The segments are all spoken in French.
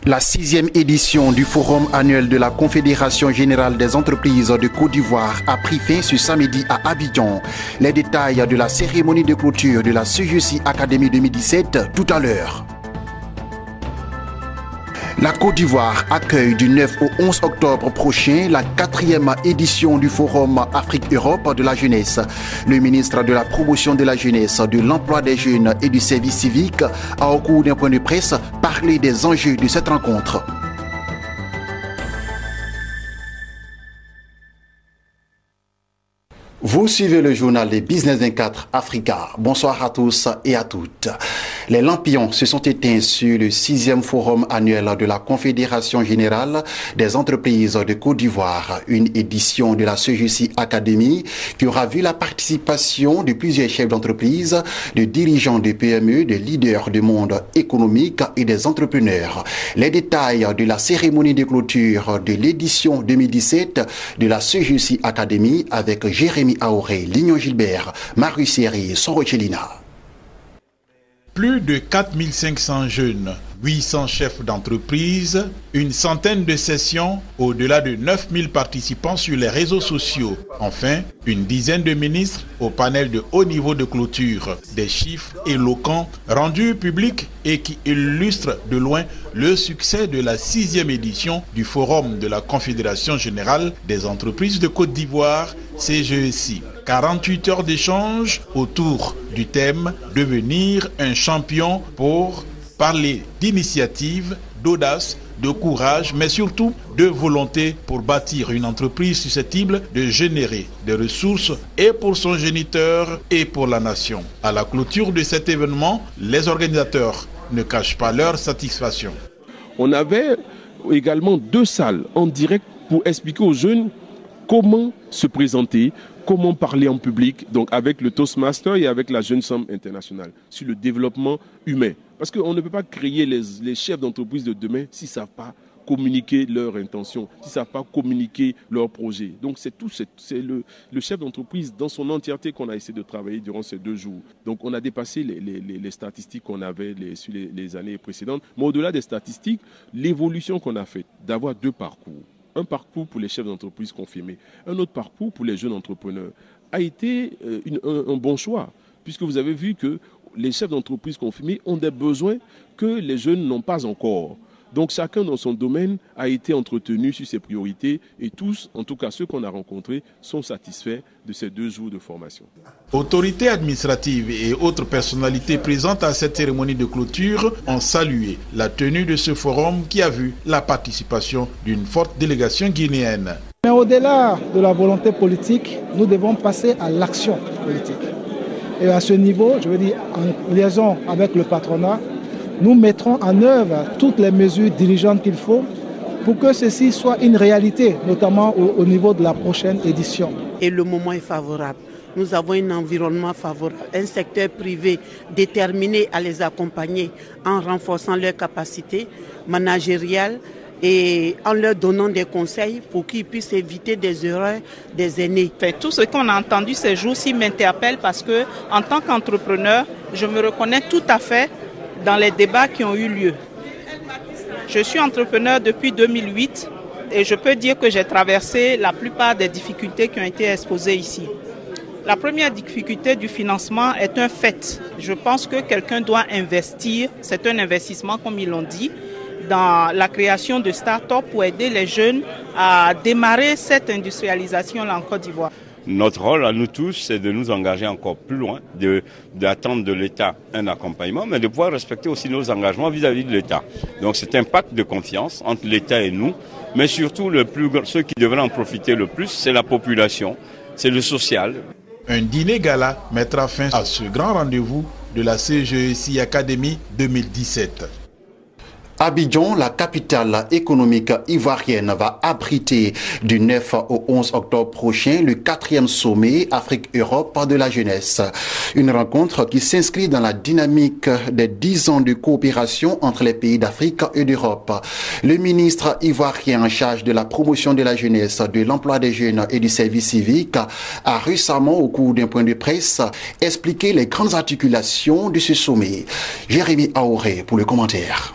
La 6e édition du Forum annuel de la Confédération générale des entreprises de Côte d'Ivoire a pris fin ce samedi à Abidjan. Les détails de la cérémonie de clôture de la CGC Academy 2017 tout à l'heure. La Côte d'Ivoire accueille du 9 au 11 octobre prochain la 4e édition du Forum Afrique-Europe de la jeunesse. Le ministre de la Promotion de la jeunesse, de l'emploi des jeunes et du service civique a, au cours d'un point de presse, parlé des enjeux de cette rencontre. Vous suivez le journal des Business 24 Africa. Bonsoir à tous et à toutes. Les lampions se sont éteints sur le 6e forum annuel de la Confédération générale des entreprises de Côte d'Ivoire, une édition de la CGC Academy qui aura vu la participation de plusieurs chefs d'entreprise, de dirigeants de PME, de leaders du monde économique et des entrepreneurs. Les détails de la cérémonie de clôture de l'édition 2017 de la CGC Academy avec Jérémy Aoré, Lignon Gilbert, Marius Seri, Sorochelina. Plus de 4500 jeunes, 800 chefs d'entreprise, une centaine de sessions, au-delà de 9000 participants sur les réseaux sociaux. Enfin, une dizaine de ministres au panel de haut niveau de clôture. Des chiffres éloquents rendus publics et qui illustrent de loin le succès de la 6e édition du Forum de la Confédération générale des entreprises de Côte d'Ivoire, CGC. 48 heures d'échange autour du thème « Devenir un champion » pour parler d'initiative, d'audace, de courage, mais surtout de volonté pour bâtir une entreprise susceptible de générer des ressources et pour son géniteur et pour la nation. À la clôture de cet événement, les organisateurs ne cachent pas leur satisfaction. On avait également 2 salles en direct pour expliquer aux jeunes comment se présenter, comment parler en public, donc avec le Toastmaster et avec la Jeune Somme Internationale, sur le développement humain. Parce qu'on ne peut pas créer les chefs d'entreprise de demain s'ils ne savent pas communiquer leurs intentions, s'ils ne savent pas communiquer leurs projets. Donc c'est le chef d'entreprise dans son entièreté qu'on a essayé de travailler durant ces 2 jours. Donc on a dépassé les statistiques qu'on avait sur les années précédentes. Mais au-delà des statistiques, l'évolution qu'on a faite, d'avoir 2 parcours. Un parcours pour les chefs d'entreprise confirmés, un autre parcours pour les jeunes entrepreneurs, a été un bon choix, puisque vous avez vu que les chefs d'entreprise confirmés ont des besoins que les jeunes n'ont pas encore. Donc chacun dans son domaine a été entretenu sur ses priorités et tous, en tout cas ceux qu'on a rencontrés, sont satisfaits de ces 2 jours de formation. Autorités administratives et autres personnalités présentes à cette cérémonie de clôture ont salué la tenue de ce forum qui a vu la participation d'une forte délégation guinéenne. Mais au-delà de la volonté politique, nous devons passer à l'action politique. Et à ce niveau, je veux dire, en liaison avec le patronat, nous mettrons en œuvre toutes les mesures dirigeantes qu'il faut pour que ceci soit une réalité, notamment au niveau de la prochaine édition. Et le moment est favorable. Nous avons un environnement favorable, un secteur privé déterminé à les accompagner en renforçant leurs capacités managériales et en leur donnant des conseils pour qu'ils puissent éviter des erreurs des aînés. Tout ce qu'on a entendu ces jours-ci m'interpelle parce que, en tant qu'entrepreneur, je me reconnais tout à fait dans les débats qui ont eu lieu. Je suis entrepreneur depuis 2008 et je peux dire que j'ai traversé la plupart des difficultés qui ont été exposées ici. La première difficulté du financement est un fait. Je pense que quelqu'un doit investir, c'est un investissement comme ils l'ont dit, dans la création de start-up pour aider les jeunes à démarrer cette industrialisation-là en Côte d'Ivoire. Notre rôle à nous tous, c'est de nous engager encore plus loin, d'attendre de l'État un accompagnement, mais de pouvoir respecter aussi nos engagements vis-à-vis de l'État. Donc c'est un pacte de confiance entre l'État et nous, mais surtout ceux qui devraient en profiter le plus, c'est la population, c'est le social. Un dîner gala mettra fin à ce grand rendez-vous de la CGC Academy 2017. Abidjan, la capitale économique ivoirienne, va abriter du 9 au 11 octobre prochain le 4e sommet Afrique-Europe de la jeunesse. Une rencontre qui s'inscrit dans la dynamique des 10 ans de coopération entre les pays d'Afrique et d'Europe. Le ministre ivoirien en charge de la promotion de la jeunesse, de l'emploi des jeunes et du service civique a récemment, au cours d'un point de presse, expliqué les grandes articulations de ce sommet. Jérémy Aoré pour le commentaire.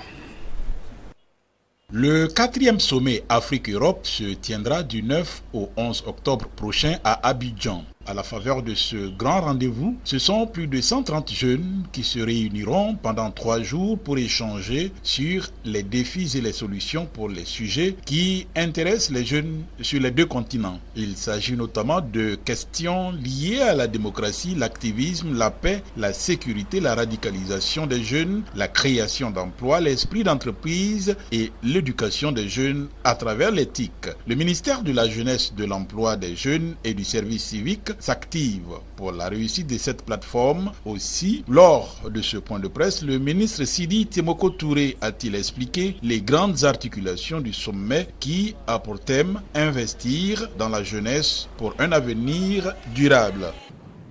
Le 4e sommet Afrique-Europe se tiendra du 9 au 11 octobre prochain à Abidjan. À la faveur de ce grand rendez-vous, ce sont plus de 130 jeunes qui se réuniront pendant 3 jours pour échanger sur les défis et les solutions pour les sujets qui intéressent les jeunes sur les 2 continents. Il s'agit notamment de questions liées à la démocratie, l'activisme, la paix, la sécurité, la radicalisation des jeunes, la création d'emplois, l'esprit d'entreprise et l'éducation des jeunes à travers l'éthique. Le ministère de la Jeunesse, de l'Emploi des jeunes et du service civique s'active pour la réussite de cette plateforme. Aussi, lors de ce point de presse, le ministre Sidi Temoko Touré a-t-il expliqué les grandes articulations du sommet qui a pour thème investir dans la jeunesse pour un avenir durable.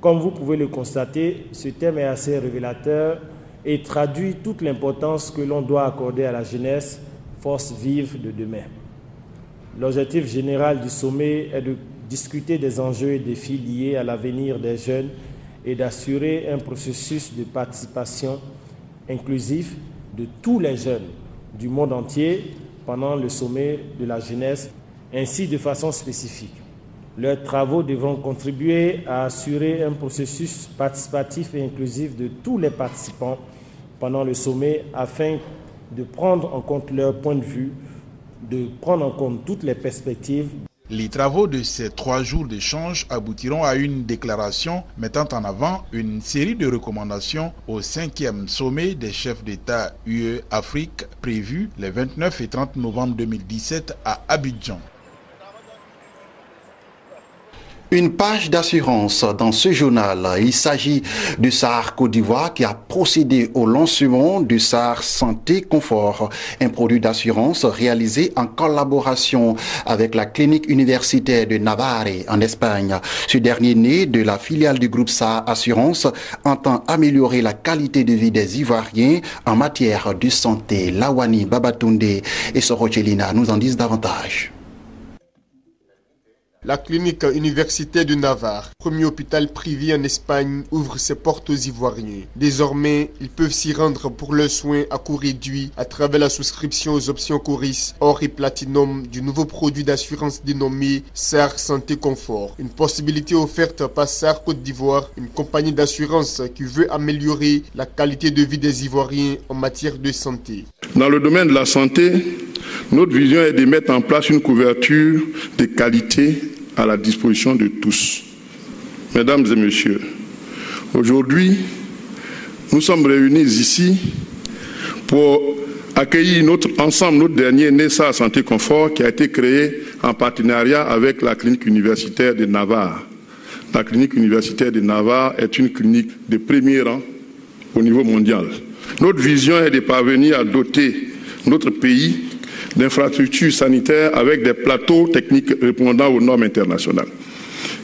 Comme vous pouvez le constater, ce thème est assez révélateur et traduit toute l'importance que l'on doit accorder à la jeunesse, force vive de demain. L'objectif général du sommet est de discuter des enjeux et défis liés à l'avenir des jeunes et d'assurer un processus de participation inclusif de tous les jeunes du monde entier pendant le sommet de la jeunesse, ainsi de façon spécifique. Leurs travaux devront contribuer à assurer un processus participatif et inclusif de tous les participants pendant le sommet afin de prendre en compte leur point de vue, de prendre en compte toutes les perspectives. Les travaux de ces 3 jours d'échange aboutiront à une déclaration mettant en avant une série de recommandations au 5e sommet des chefs d'État UE-Afrique prévu les 29 et 30 novembre 2017 à Abidjan. Une page d'assurance dans ce journal. Il s'agit du SAR Côte d'Ivoire qui a procédé au lancement du SAR Santé Confort, un produit d'assurance réalisé en collaboration avec la clinique universitaire de Navarre en Espagne. Ce dernier né de la filiale du groupe SAR Assurance entend améliorer la qualité de vie des Ivoiriens en matière de santé. Lawani Babatunde et Sorochelina nous en disent davantage. La clinique universitaire de Navarre, premier hôpital privé en Espagne, ouvre ses portes aux Ivoiriens. Désormais, ils peuvent s'y rendre pour leurs soins à coût réduit à travers la souscription aux options Coris, Or et Platinum du nouveau produit d'assurance dénommé SAR Santé Confort. Une possibilité offerte par SAR Côte d'Ivoire, une compagnie d'assurance qui veut améliorer la qualité de vie des Ivoiriens en matière de santé. Dans le domaine de la santé, notre vision est de mettre en place une couverture de qualité à la disposition de tous. Mesdames et messieurs, aujourd'hui, nous sommes réunis ici pour accueillir notre dernier NESA Santé Confort qui a été créé en partenariat avec la clinique universitaire de Navarre. La clinique universitaire de Navarre est une clinique de premier rang au niveau mondial. Notre vision est de parvenir à doter notre pays d'infrastructures sanitaires avec des plateaux techniques répondant aux normes internationales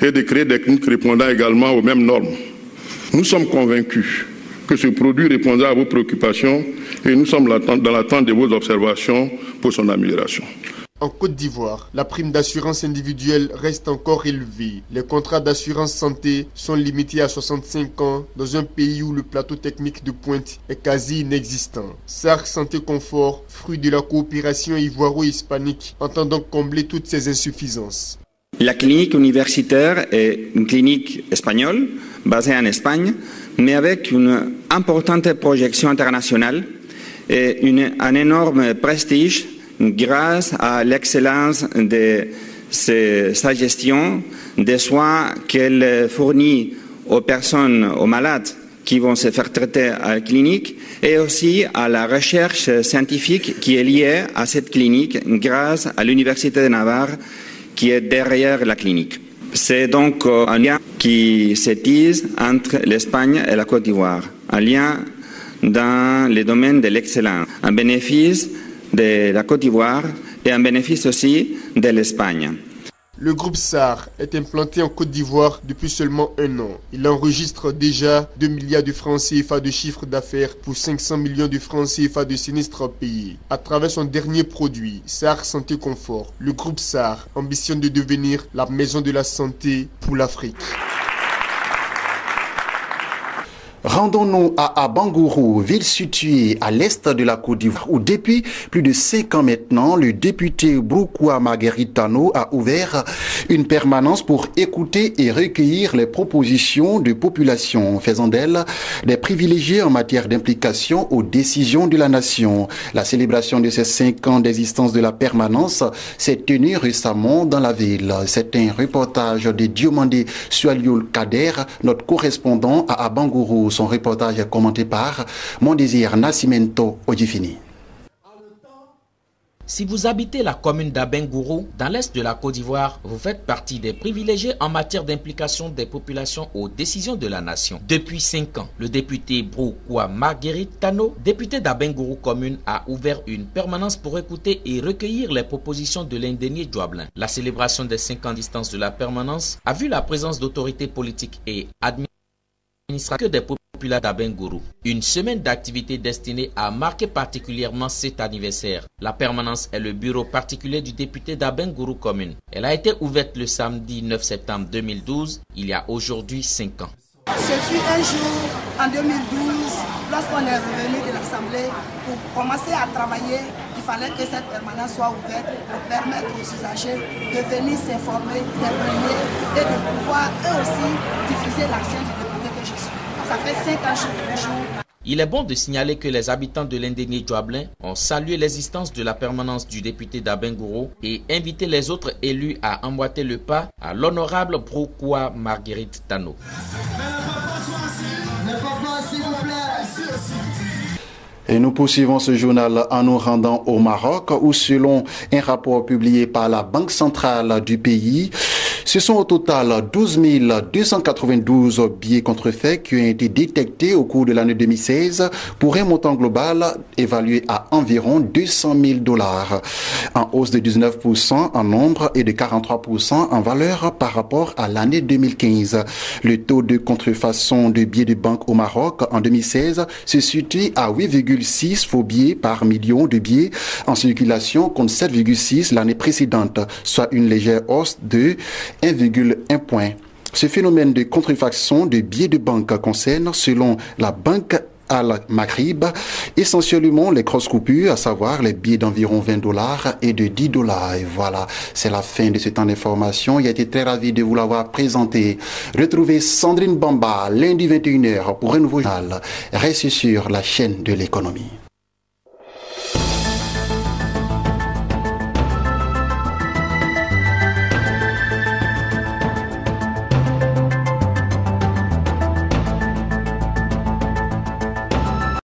et de créer des cliniques répondant également aux mêmes normes. Nous sommes convaincus que ce produit répondra à vos préoccupations et nous sommes dans l'attente de vos observations pour son amélioration. En Côte d'Ivoire, la prime d'assurance individuelle reste encore élevée. Les contrats d'assurance santé sont limités à 65 ans dans un pays où le plateau technique de pointe est quasi inexistant. SAR Santé Confort, fruit de la coopération ivoiro-hispanique, entend donc combler toutes ces insuffisances. La clinique universitaire est une clinique espagnole, basée en Espagne, mais avec une importante projection internationale et un énorme prestige grâce à l'excellence de sa gestion des soins qu'elle fournit aux personnes, aux malades qui vont se faire traiter à la clinique et aussi à la recherche scientifique qui est liée à cette clinique grâce à l'Université de Navarre qui est derrière la clinique. C'est donc un lien qui se tisse entre l'Espagne et la Côte d'Ivoire, un lien dans les domaines de l'excellence, un bénéfice de la Côte d'Ivoire et un bénéfice aussi de l'Espagne. Le groupe SAR est implanté en Côte d'Ivoire depuis seulement 1 an. Il enregistre déjà 2 milliards de francs CFA de chiffre d'affaires pour 500 millions de francs CFA de sinistres payés. À travers son dernier produit, SAR Santé Confort, le groupe SAR ambitionne de devenir la maison de la santé pour l'Afrique. Rendons-nous à Bangourou, ville située à l'est de la Côte d'Ivoire, où depuis plus de 5 ans maintenant, le député Broukoua Marguerite Tano a ouvert une permanence pour écouter et recueillir les propositions de population, faisant d'elle des privilégiés en matière d'implication aux décisions de la nation. La célébration de ces 5 ans d'existence de la permanence s'est tenue récemment dans la ville. C'est un reportage de Diomandé Sualioul Kader, notre correspondant à Bangourou. Son reportage est commenté par Mon Désir Nascimento Odifini. Si vous habitez la commune d'Abengourou, dans l'est de la Côte d'Ivoire, vous faites partie des privilégiés en matière d'implication des populations aux décisions de la nation. Depuis 5 ans, le député Broukoua Marguerite Tano, député d'Abengourou commune, a ouvert une permanence pour écouter et recueillir les propositions de l'indénié Djoablin. La célébration des 5 ans distance de la permanence a vu la présence d'autorités politiques et administratives que des populations d'Abengourou. Une semaine d'activités destinée à marquer particulièrement cet anniversaire. La permanence est le bureau particulier du député d'Abengourou commune. Elle a été ouverte le samedi 9 septembre 2012, il y a aujourd'hui 5 ans. Ce fut un jour en 2012, lorsqu'on est revenu de l'Assemblée pour commencer à travailler, il fallait que cette permanence soit ouverte pour permettre aux usagers de venir s'informer, d'imprégner et de pouvoir eux aussi diffuser l'action du député que je suis. Ça fait 5 ans chaque jour. Il est bon de signaler que les habitants de l'indénié Djoablin ont salué l'existence de la permanence du député d'Abengourou et invité les autres élus à emboîter le pas à l'honorable Broukoua Marguerite Tano. Et nous poursuivons ce journal en nous rendant au Maroc où, selon un rapport publié par la Banque centrale du pays, ce sont au total 12 292 billets contrefaits qui ont été détectés au cours de l'année 2016 pour un montant global évalué à environ 200 000 $, en hausse de 19% en nombre et de 43% en valeur par rapport à l'année 2015. Le taux de contrefaçon de billets de banque au Maroc en 2016 se situe à 8,6 faux billets par million de billets en circulation contre 7,6 l'année précédente, soit une légère hausse de 1,1 point. Ce phénomène de contrefaçon de billets de banque concerne, selon la Banque Al-Maghrib, essentiellement les cross-coupures, à savoir les billets d'environ 20 $ et de 10 $. Et voilà, c'est la fin de ce temps d'information. Il a été très ravi de vous l'avoir présenté. Retrouvez Sandrine Bamba lundi 21h pour un nouveau journal. Restez sur la chaîne de l'économie.